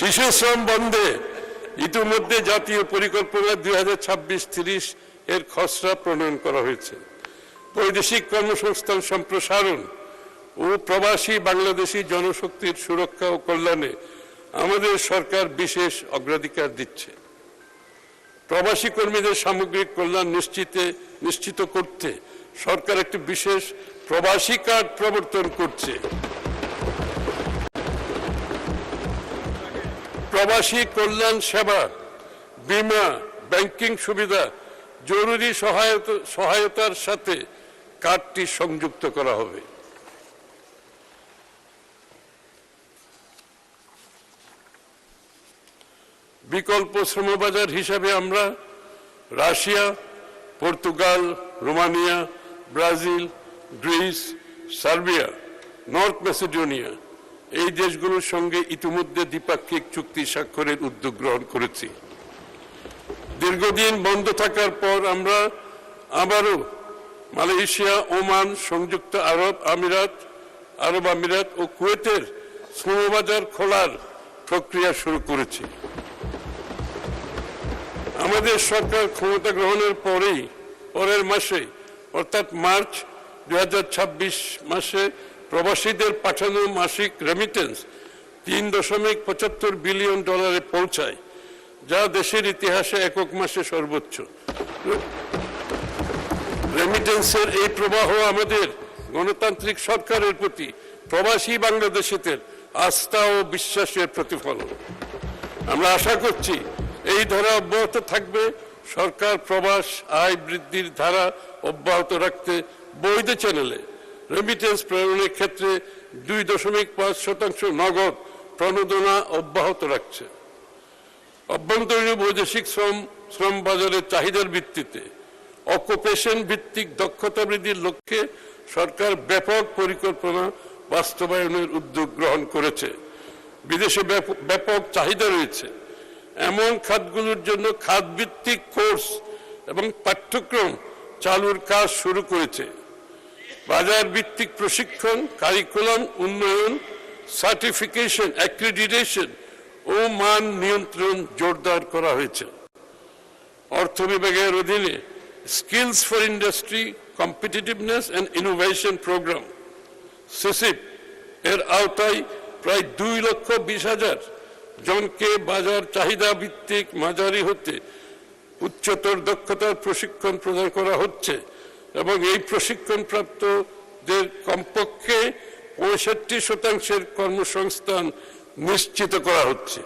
শিশু শ্রম বন্ধে ইতিমধ্যে জাতীয় পরিকল্পনা 2026-30 এর খসড়া প্রণয়ন করা হয়েছে। বৈদেশিক কর্মসংস্থান সম্প্রসারণ ও প্রবাসী বাংলাদেশি জনশক্তির সুরক্ষা ও কল্যাণে আমাদের সরকার বিশেষ অগ্রাধিকার দিচ্ছে। প্রবাসী কর্মীদের সামগ্রিক কল্যাণ নিশ্চিত করতে সরকার একটি বিশেষ প্রবাসী কার্ড প্রবর্তন করছে। প্রবাসী কল্যাণ সেবা, বীমা, ব্যাংকিং সুবিধা, জরুরি সহায়তার সাথে কার্ডটি সংযুক্ত করা হবে। বিকল্প শ্রমবাজার হিসাবে আমরা Russia, Portugal, Romania, Brazil, Greece, Serbia, north Macedonia এই দেশগুলোর সঙ্গে ইতিমধ্যে দ্বিপাক্ষিক চুক্তি স্বাক্ষরের উদ্যোগ গ্রহণ করেছি। দীর্ঘদিন বন্ধ থাকার পর আমরা আবারও মালয়েশিয়া, ওমান, সংযুক্ত আরব আমিরাত ও কুয়েতের শ্রমবাজার খোলার প্রক্রিয়া শুরু করেছি। আমাদের সরকার ক্ষমতা গ্রহণের পরের মাসে অর্থাৎ মার্চ 2026 মাসে প্রবাসীদের পাঠানো মাসিক রেমিটেন্স $3.75 বিলিয়ন পৌঁছায়, যা দেশের ইতিহাসে একক মাসে সর্বোচ্চ। রেমিটেন্সের এই প্রবাহ আমাদের গণতান্ত্রিক সরকারের প্রতি প্রবাসী বাংলাদেশিদের আস্থা ও বিশ্বাসের প্রতিফলন। আমরা আশা করছি এই ধারা অব্যাহত থাকবে। সরকার প্রবাস আয় বৃদ্ধির ধারা অব্যাহত রাখতে বৈধ চ্যানেলে রেমিটেন্স প্রেরণের ক্ষেত্রে 2.5% নগদ প্রণোদনা অব্যাহত রাখছে। অভ্যন্তরীণ বৈদেশিক শ্রম বাজারের চাহিদার ভিত্তিতে অকুপেশন ভিত্তিক দক্ষতা বৃদ্ধির লক্ষ্যে সরকার ব্যাপক পরিকল্পনা বাস্তবায়নের উদ্যোগ গ্রহণ করেছে। বিদেশে ব্যাপক চাহিদা রয়েছে এমন খাতগুলোর জন্য খাতভিত্তিক কোর্স এবং পাঠ্যক্রম চালুর কাজ শুরু করেছে। বাজার ভিত্তিক প্রশিক্ষণ, কারিকুলাম উন্নয়ন, সার্টিফিকেশন, অ্যাক্রিডিটেশন ও মান নিয়ন্ত্রণ জোরদার করা হয়েছে। অর্থ বিভাগের অধীনে skills for industry, competitiveness and innovation programme SICIP এর আওতায় প্রায় 2,20,000 জনকে বাজার চাহিদা ভিত্তিক মাঝারি হতে উচ্চতর দক্ষতার প্রশিক্ষণ প্রদান করা হচ্ছে এবং এই প্রশিক্ষণপ্রাপ্তদের কমপক্ষে 65% কর্মসংস্থান নিশ্চিত করা হচ্ছে।